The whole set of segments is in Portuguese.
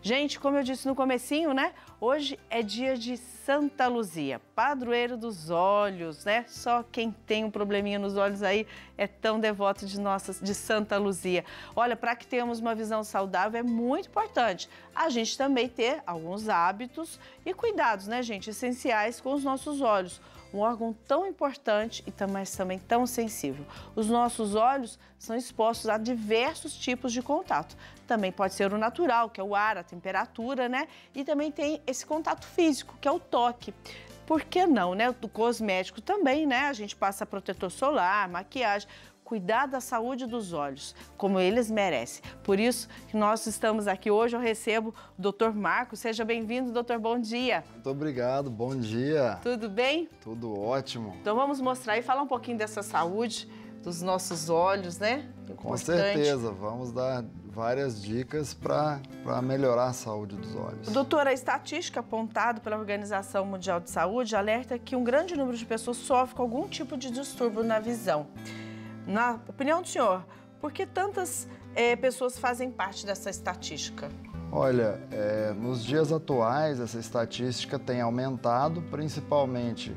Gente, como eu disse no comecinho, né? Hoje é dia de Santa Luzia, padroeiro dos olhos, né? Só quem tem um probleminha nos olhos aí é tão devoto de Santa Luzia. Olha, para que tenhamos uma visão saudável é muito importante a gente também ter alguns hábitos e cuidados, né, gente, essenciais com os nossos olhos. Um órgão tão importante e também tão sensível. Os nossos olhos são expostos a diversos tipos de contato. Também pode ser o natural, que é o ar, a temperatura, né? E também tem esse contato físico, que é o toque. Por que não, né? Do cosmético também, né? A gente passa protetor solar, maquiagem. Cuidar da saúde dos olhos, como eles merecem. Por isso que nós estamos aqui hoje, eu recebo o Dr. Marcos. Seja bem-vindo, doutor, bom dia. Muito obrigado, bom dia. Tudo bem? Tudo ótimo. Então vamos mostrar e falar um pouquinho dessa saúde dos nossos olhos, né? Com certeza, vamos dar várias dicas para melhorar a saúde dos olhos. Doutora, a estatística apontada pela Organização Mundial de Saúde alerta que um grande número de pessoas sofre com algum tipo de distúrbio na visão. Na opinião do senhor, por que tantas pessoas fazem parte dessa estatística? Olha, nos dias atuais essa estatística tem aumentado, principalmente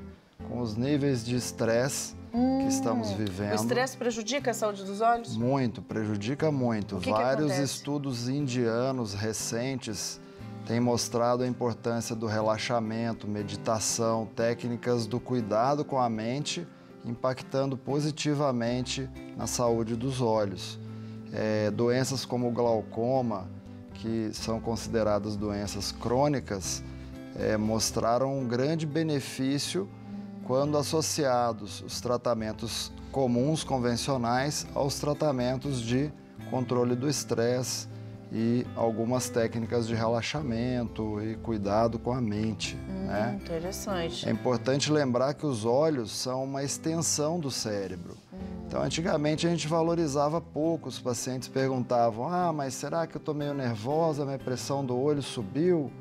com os níveis de estresse que estamos vivendo. O estresse prejudica a saúde dos olhos? Muito, prejudica muito. Vários estudos indianos recentes têm mostrado a importância do relaxamento, meditação, técnicas do cuidado com a mente, impactando positivamente na saúde dos olhos. Doenças como o glaucoma, que são consideradas doenças crônicas, mostraram um grande benefício quando associados os tratamentos comuns, convencionais, aos tratamentos de controle do estresse e algumas técnicas de relaxamento e cuidado com a mente. Né? Interessante. É importante lembrar que os olhos são uma extensão do cérebro. Então, antigamente a gente valorizava pouco, os pacientes perguntavam: mas será que eu estou meio nervosa, minha pressão do olho subiu?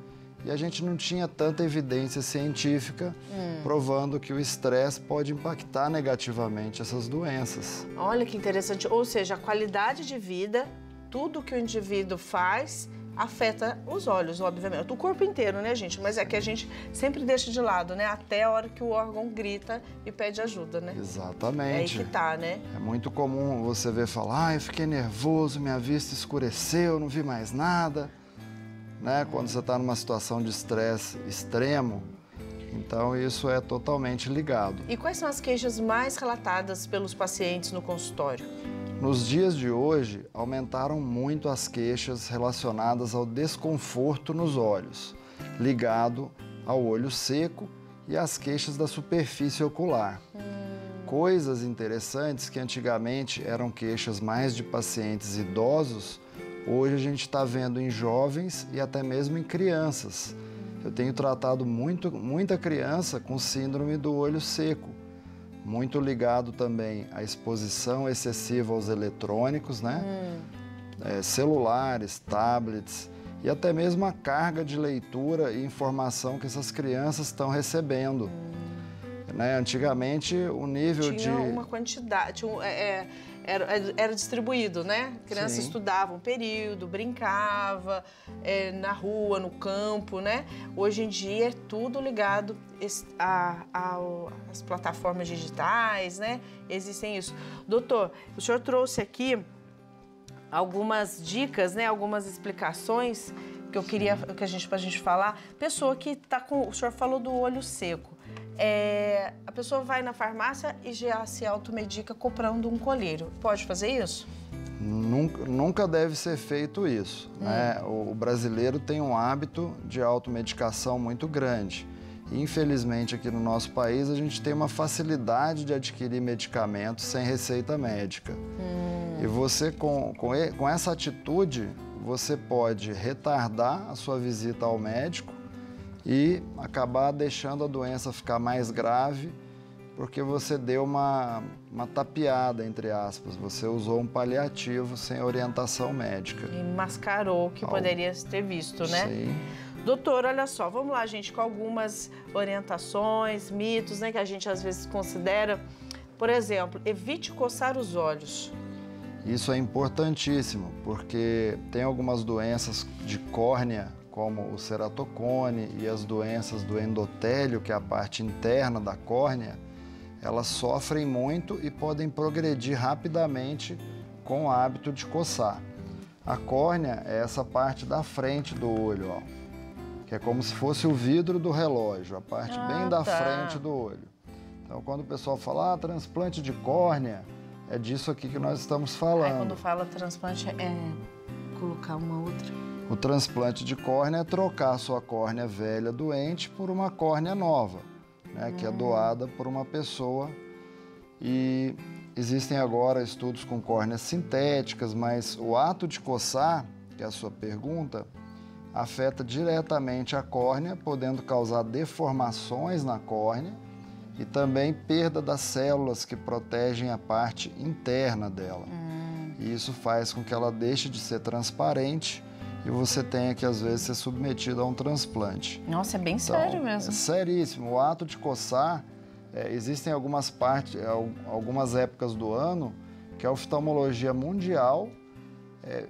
E a gente não tinha tanta evidência científica provando que o estresse pode impactar negativamente essas doenças. Olha que interessante, ou seja, a qualidade de vida, tudo que o indivíduo faz afeta os olhos, obviamente. O corpo inteiro, né, gente? Mas é que a gente sempre deixa de lado, né? Até a hora que o órgão grita e pede ajuda, né? Exatamente. É aí que tá, né? É muito comum você ver falar: eu fiquei nervoso, minha vista escureceu, não vi mais nada. Né? Quando você está numa situação de estresse extremo, então isso é totalmente ligado. E quais são as queixas mais relatadas pelos pacientes no consultório? Nos dias de hoje, aumentaram muito as queixas relacionadas ao desconforto nos olhos, ligado ao olho seco e às queixas da superfície ocular. Coisas interessantes que antigamente eram queixas mais de pacientes idosos, hoje a gente está vendo em jovens e até mesmo em crianças. Eu tenho tratado muita criança com síndrome do olho seco, muito ligado também à exposição excessiva aos eletrônicos, né? Celulares, tablets e até mesmo a carga de leitura e informação que essas crianças estão recebendo. Né? Antigamente o nível tinha uma quantidade, era distribuído, né? A criança estudava um período, brincava na rua, no campo, né? Hoje em dia é tudo ligado às plataformas digitais, né? Existem isso. Doutor, o senhor trouxe aqui algumas dicas, né? Algumas explicações que eu queria pra gente falar. Pessoa que tá com, o senhor falou do olho seco. A pessoa vai na farmácia e já se automedica comprando um colírio. Pode fazer isso? Nunca deve ser feito isso. Né? O brasileiro tem um hábito de automedicação muito grande. E, infelizmente, aqui no nosso país, a gente tem uma facilidade de adquirir medicamentos sem receita médica. E você, com essa atitude, você pode retardar a sua visita ao médico e acabar deixando a doença ficar mais grave, porque você deu uma tapeada, entre aspas. Você usou um paliativo sem orientação médica. E mascarou o que poderia ter visto, né? Sim. Doutor, olha só, vamos lá, gente, com algumas orientações, mitos, né, que a gente às vezes considera. Por exemplo, evite coçar os olhos. Isso é importantíssimo, porque tem algumas doenças de córnea, como o ceratocone e as doenças do endotélio, que é a parte interna da córnea, elas sofrem muito e podem progredir rapidamente com o hábito de coçar. A córnea é essa parte da frente do olho, ó, que é como se fosse o vidro do relógio, a parte bem da frente do olho. Então, quando o pessoal fala, transplante de córnea, é disso aqui que nós estamos falando. Aí, quando fala transplante, é colocar uma outra? O transplante de córnea é trocar a sua córnea velha doente por uma córnea nova, né, que é doada por uma pessoa. E existem agora estudos com córneas sintéticas, mas o ato de coçar, que é a sua pergunta, afeta diretamente a córnea, podendo causar deformações na córnea e também perda das células que protegem a parte interna dela. E isso faz com que ela deixe de ser transparente e você tenha que, às vezes, ser submetido a um transplante. Nossa, é bem sério mesmo. É seríssimo. O ato de coçar, existem algumas épocas do ano que a oftalmologia mundial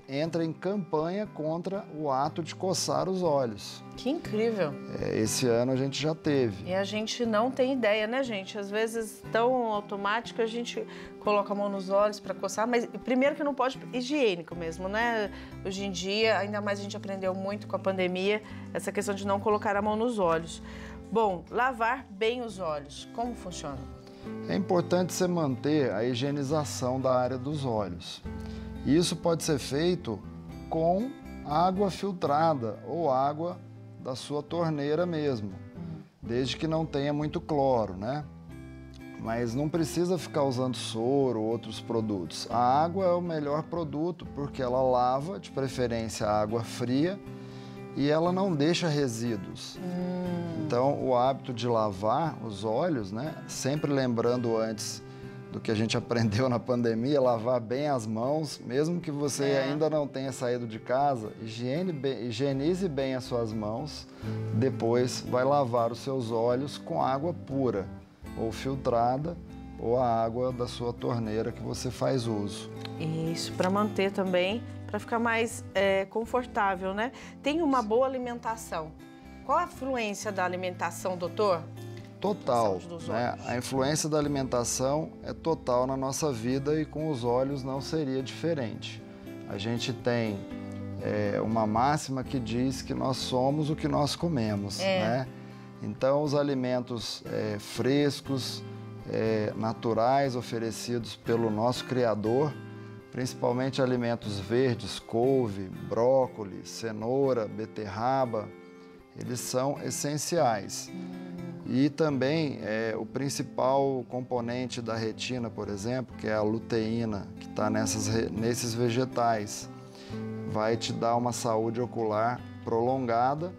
entra em campanha contra o ato de coçar os olhos. Que incrível! Esse ano a gente já teve. E a gente não tem ideia, né, gente? Às vezes, tão automático, a gente coloca a mão nos olhos para coçar, mas primeiro que não pode, higiênico mesmo, né? Hoje em dia, ainda mais a gente aprendeu muito com a pandemia, essa questão de não colocar a mão nos olhos. Bom, lavar bem os olhos, como funciona? É importante você manter a higienização da área dos olhos. E isso pode ser feito com água filtrada ou água da sua torneira mesmo, desde que não tenha muito cloro, né? Mas não precisa ficar usando soro ou outros produtos. A água é o melhor produto porque ela lava, de preferência, água fria, e ela não deixa resíduos. Então, o hábito de lavar os olhos, né? Sempre lembrando antes do que a gente aprendeu na pandemia, lavar bem as mãos, mesmo que você ainda não tenha saído de casa, higienize bem as suas mãos, depois vai lavar os seus olhos com água pura, ou filtrada, ou a água da sua torneira que você faz uso. Isso, para manter também, para ficar mais confortável, né? Tem uma boa alimentação. Qual a influência da alimentação, doutor? Total, né? A influência da alimentação é total na nossa vida e com os olhos não seria diferente. A gente tem uma máxima que diz que nós somos o que nós comemos, né? Então, os alimentos frescos, naturais, oferecidos pelo nosso Criador, principalmente alimentos verdes, couve, brócolis, cenoura, beterraba, eles são essenciais. E também o principal componente da retina, por exemplo, que é a luteína, que está nesses vegetais, vai te dar uma saúde ocular prolongada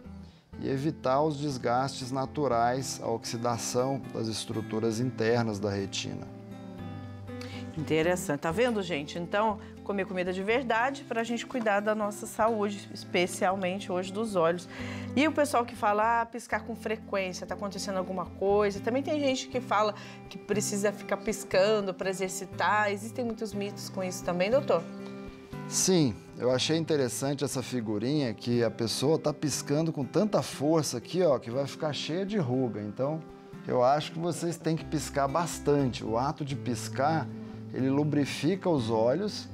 e evitar os desgastes naturais, a oxidação das estruturas internas da retina. Interessante. Tá vendo, gente? Então, comer comida de verdade para a gente cuidar da nossa saúde, especialmente hoje dos olhos. E o pessoal que fala, piscar com frequência, tá acontecendo alguma coisa. Também tem gente que fala que precisa ficar piscando para exercitar. Existem muitos mitos com isso também, doutor? Sim, eu achei interessante essa figurinha que a pessoa tá piscando com tanta força aqui, ó, que vai ficar cheia de ruga. Então, eu acho que vocês têm que piscar bastante. O ato de piscar, ele lubrifica os olhos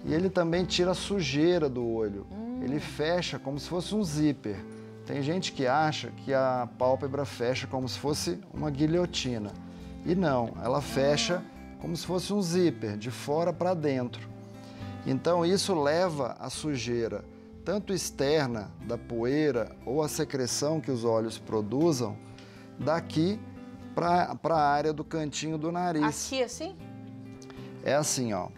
e ele também tira a sujeira do olho. Ele fecha como se fosse um zíper. Tem gente que acha que a pálpebra fecha como se fosse uma guilhotina. E não, ela fecha como se fosse um zíper, de fora para dentro. Então isso leva a sujeira, tanto externa, da poeira ou a secreção que os olhos produzam, daqui para a área do cantinho do nariz. Aqui assim? É assim, ó.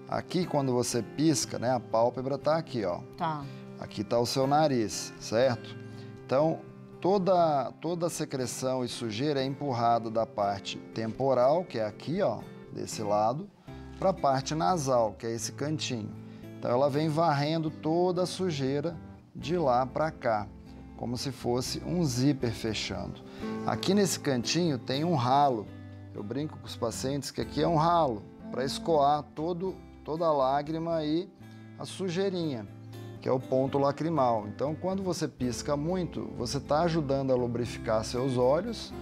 Aqui, quando você pisca, né, a pálpebra tá aqui, ó. Tá. Aqui tá o seu nariz, certo? Então, toda a secreção e sujeira é empurrada da parte temporal, que é aqui, ó, desse lado, para a parte nasal, que é esse cantinho. Então, ela vem varrendo toda a sujeira de lá para cá, como se fosse um zíper fechando. Aqui nesse cantinho tem um ralo. Eu brinco com os pacientes que aqui é um ralo, para escoar todo toda a lágrima e a sujeirinha, que é o ponto lacrimal. Então, quando você pisca muito, você está ajudando a lubrificar seus olhos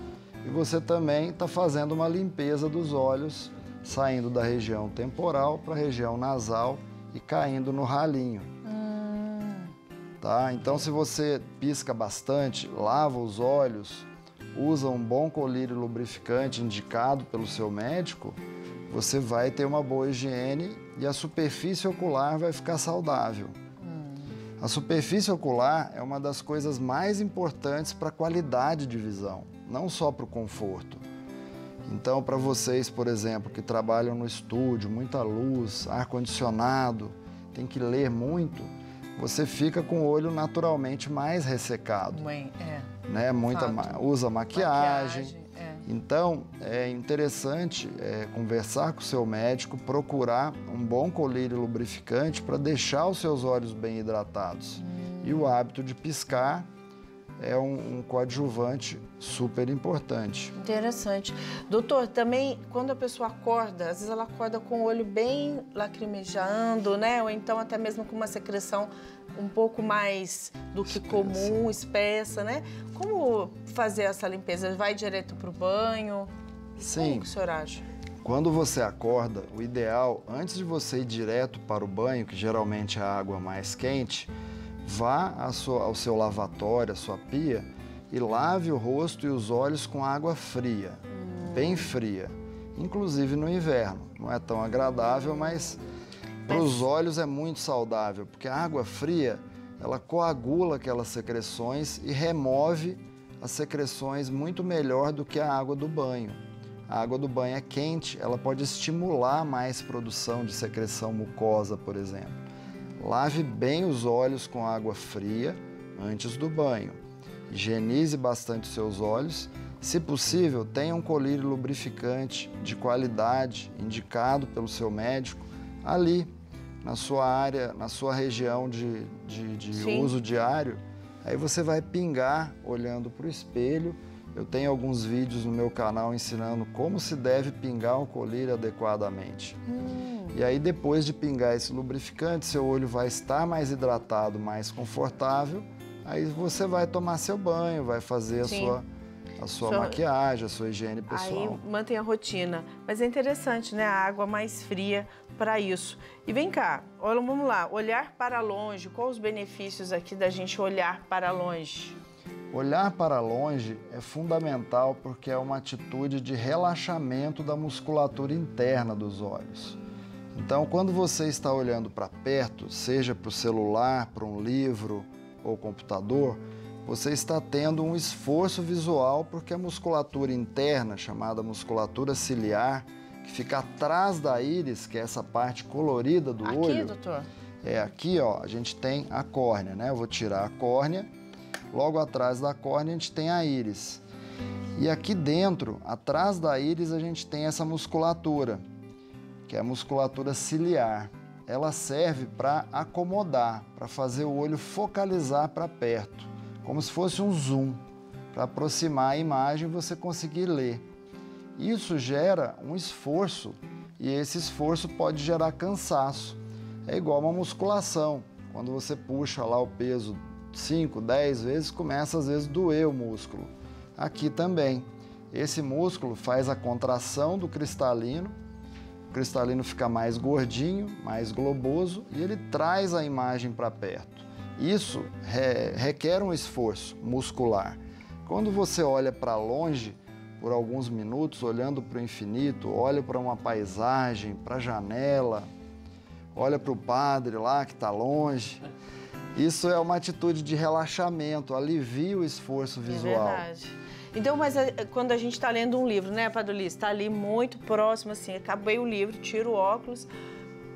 e você também está fazendo uma limpeza dos olhos, saindo da região temporal para a região nasal e caindo no ralinho. Tá? Então, se você pisca bastante, lava os olhos, usa um bom colírio lubrificante indicado pelo seu médico, você vai ter uma boa higiene e a superfície ocular vai ficar saudável. A superfície ocular é uma das coisas mais importantes para a qualidade de visão, não só para o conforto. Então, para vocês, por exemplo, que trabalham no estúdio, muita luz, ar-condicionado, tem que ler muito, você fica com o olho naturalmente mais ressecado. Né? Usa maquiagem. Então, é interessante conversar com o seu médico, procurar um bom colírio lubrificante para deixar os seus olhos bem hidratados. E o hábito de piscar é um coadjuvante super importante. Interessante. Doutor, também quando a pessoa acorda, às vezes ela acorda com o olho bem lacrimejando, né? Ou então até mesmo com uma secreção um pouco mais do que comum, espessa, né? Como fazer essa limpeza? Vai direto para o banho? Sim. Como que o senhor acha? Quando você acorda, o ideal, antes de você ir direto para o banho, que geralmente é a água mais quente, vá ao seu lavatório, à sua pia, e lave o rosto e os olhos com água fria, bem fria, inclusive no inverno. Não é tão agradável, mas para os olhos é muito saudável, porque a água fria, ela coagula aquelas secreções e remove as secreções muito melhor do que a água do banho. A água do banho é quente, ela pode estimular mais produção de secreção mucosa, por exemplo. Lave bem os olhos com água fria antes do banho. Higienize bastante os seus olhos. Se possível, tenha um colírio lubrificante de qualidade, indicado pelo seu médico, ali na sua área, na sua região de uso diário. Aí você vai pingar olhando para o espelho. Eu tenho alguns vídeos no meu canal ensinando como se deve pingar o colírio adequadamente. E aí, depois de pingar esse lubrificante, seu olho vai estar mais hidratado, mais confortável. Aí você vai tomar seu banho, vai fazer a sua maquiagem, a sua higiene pessoal. Aí mantém a rotina. Mas é interessante, né? A água mais fria para isso. E vem cá, olha, vamos lá. Olhar para longe, quais os benefícios aqui da gente olhar para longe? Olhar para longe é fundamental porque é uma atitude de relaxamento da musculatura interna dos olhos. Então, quando você está olhando para perto, seja para o celular, para um livro ou computador, você está tendo um esforço visual porque a musculatura interna, chamada musculatura ciliar, que fica atrás da íris, que é essa parte colorida do olho. Aqui, doutor? Aqui, ó, a gente tem a córnea, né? Eu vou tirar a córnea. Logo atrás da córnea a gente tem a íris. E aqui dentro, atrás da íris, a gente tem essa musculatura, que é a musculatura ciliar. Ela serve para acomodar, para fazer o olho focalizar para perto, como se fosse um zoom, para aproximar a imagem e você conseguir ler. Isso gera um esforço e esse esforço pode gerar cansaço. É igual uma musculação. Quando você puxa lá o peso 5, 10 vezes, começa às vezes a doer o músculo. Aqui também. Esse músculo faz a contração do cristalino, o cristalino fica mais gordinho, mais globoso e ele traz a imagem para perto. Isso requer um esforço muscular. Quando você olha para longe, por alguns minutos, olhando para o infinito, olha para uma paisagem, para a janela, olha para o padre lá que está longe. Isso é uma atitude de relaxamento, alivia o esforço visual. É verdade. Então, mas quando a gente está lendo um livro, né, Padre Ulisses, está ali muito próximo, assim, acabei o livro, tiro o óculos,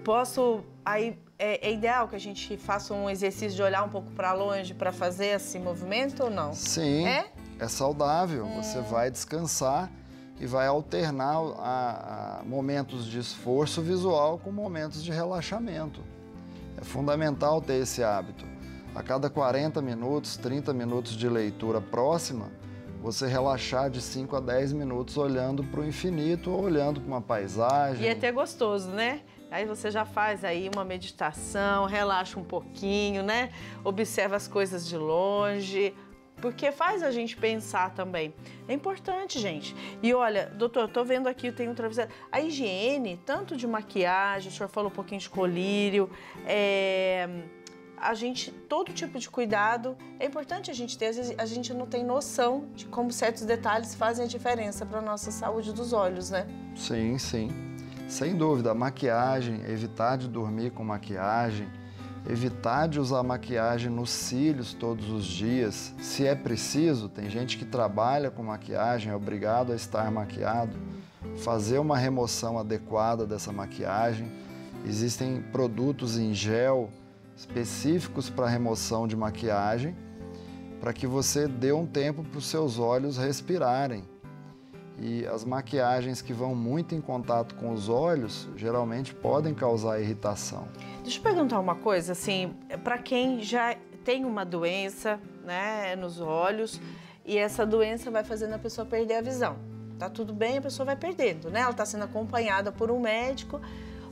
posso... Aí é ideal que a gente faça um exercício de olhar um pouco para longe para fazer esse movimento ou não? Sim, é saudável. Você vai descansar e vai alternar momentos de esforço visual com momentos de relaxamento. É fundamental ter esse hábito. A cada 40 minutos, 30 minutos de leitura próxima, você relaxar de 5 a 10 minutos olhando para o infinito ou olhando para uma paisagem. E é até gostoso, né? Aí você já faz aí uma meditação, relaxa um pouquinho, né? Observa as coisas de longe, porque faz a gente pensar também. É importante, gente. E olha, doutor, tô vendo aqui, tem um travesseiro. A higiene, tanto de maquiagem, o senhor falou um pouquinho de colírio, todo tipo de cuidado é importante a gente ter. Às vezes a gente não tem noção de como certos detalhes fazem a diferença para a nossa saúde dos olhos, né? Sim, sim. Sem dúvida, a maquiagem, evitar de dormir com maquiagem, evitar de usar maquiagem nos cílios todos os dias. Se é preciso, tem gente que trabalha com maquiagem, é obrigado a estar maquiado, fazer uma remoção adequada dessa maquiagem. Existem produtos em gel específicos para remoção de maquiagem, para que você dê um tempo para os seus olhos respirarem. E as maquiagens que vão muito em contato com os olhos, geralmente podem causar irritação. Deixa eu perguntar uma coisa, assim, para quem já tem uma doença, né, nos olhos, e essa doença vai fazendo a pessoa perder a visão. Tá tudo bem, a pessoa vai perdendo, né? Ela está sendo acompanhada por um médico.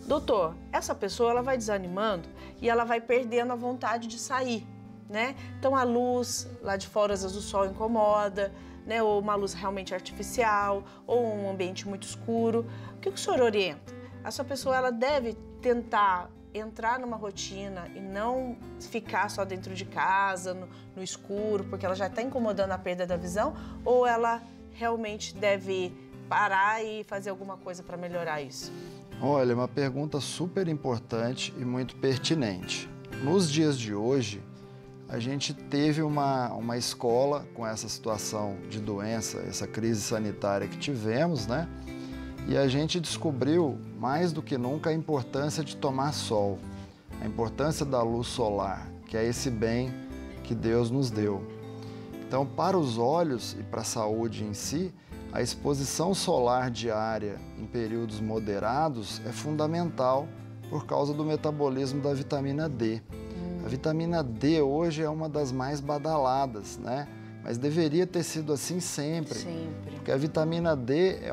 Doutor, essa pessoa ela vai desanimando e ela vai perdendo a vontade de sair, né? Então a luz lá de fora, às vezes o sol incomoda, né? Ou uma luz realmente artificial, ou um ambiente muito escuro. O que o senhor orienta? Essa pessoa ela deve tentar entrar numa rotina e não ficar só dentro de casa, no escuro, porque ela já está incomodando a perda da visão, ou ela realmente deve parar e fazer alguma coisa para melhorar isso? Olha, uma pergunta super importante e muito pertinente. Nos dias de hoje, a gente teve uma escola com essa situação de doença, essa crise sanitária que tivemos, né? E a gente descobriu, mais do que nunca, a importância de tomar sol, a importância da luz solar, que é esse bem que Deus nos deu. Então, para os olhos e para a saúde em si, a exposição solar diária em períodos moderados é fundamental por causa do metabolismo da vitamina D. A vitamina D hoje é uma das mais badaladas, né? Mas deveria ter sido assim sempre. Sempre. Porque a vitamina D é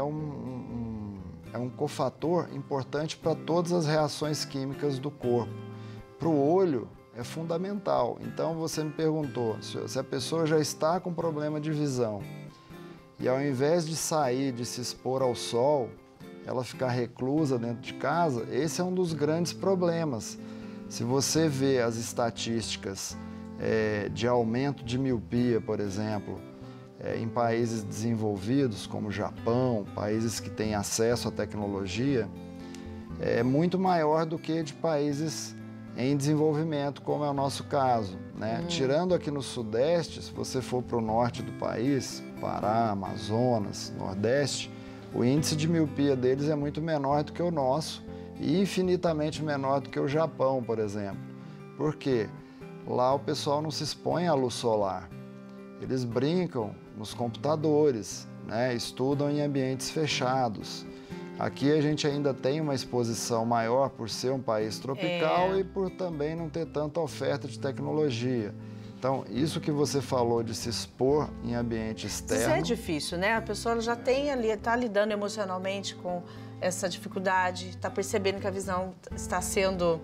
um cofator importante para todas as reações químicas do corpo. Para o olho é fundamental. Então você me perguntou se a pessoa já está com problema de visão e ao invés de sair, de se expor ao sol, ela ficar reclusa dentro de casa, esse é um dos grandes problemas. Se você vê as estatísticas de aumento de miopia, por exemplo, em países desenvolvidos como o Japão, países que têm acesso à tecnologia, é muito maior do que de países em desenvolvimento, como é o nosso caso, né? Tirando aqui no Sudeste, se você for para o norte do país, Pará, Amazonas, Nordeste, o índice de miopia deles é muito menor do que o nosso e infinitamente menor do que o Japão, por exemplo. Por quê? Lá o pessoal não se expõe à luz solar. Eles brincam nos computadores, né? Estudam em ambientes fechados. Aqui a gente ainda tem uma exposição maior por ser um país tropical e por também não ter tanta oferta de tecnologia. Então, isso que você falou de se expor em ambiente externo... Isso é difícil, né? A pessoa já tem ali, está lidando emocionalmente com essa dificuldade, está percebendo que a visão está sendo...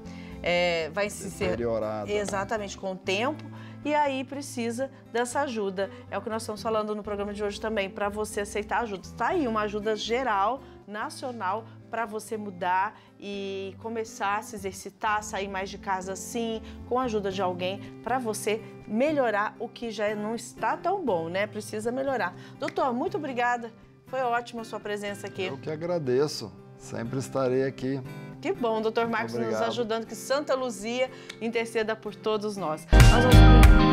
vai se deteriorada. Exatamente, com o tempo. E aí precisa dessa ajuda. É o que nós estamos falando no programa de hoje também, para você aceitar ajuda. Está aí uma ajuda geral, nacional, para você mudar e começar a se exercitar, sair mais de casa assim, com a ajuda de alguém, para você melhorar o que já não está tão bom, né? Precisa melhorar. Doutor, muito obrigada. Foi ótima a sua presença aqui. Eu que agradeço. Sempre estarei aqui. Que bom, doutor Marcos, Obrigado. nos ajudando, que Santa Luzia interceda por todos nós. Nós vamos...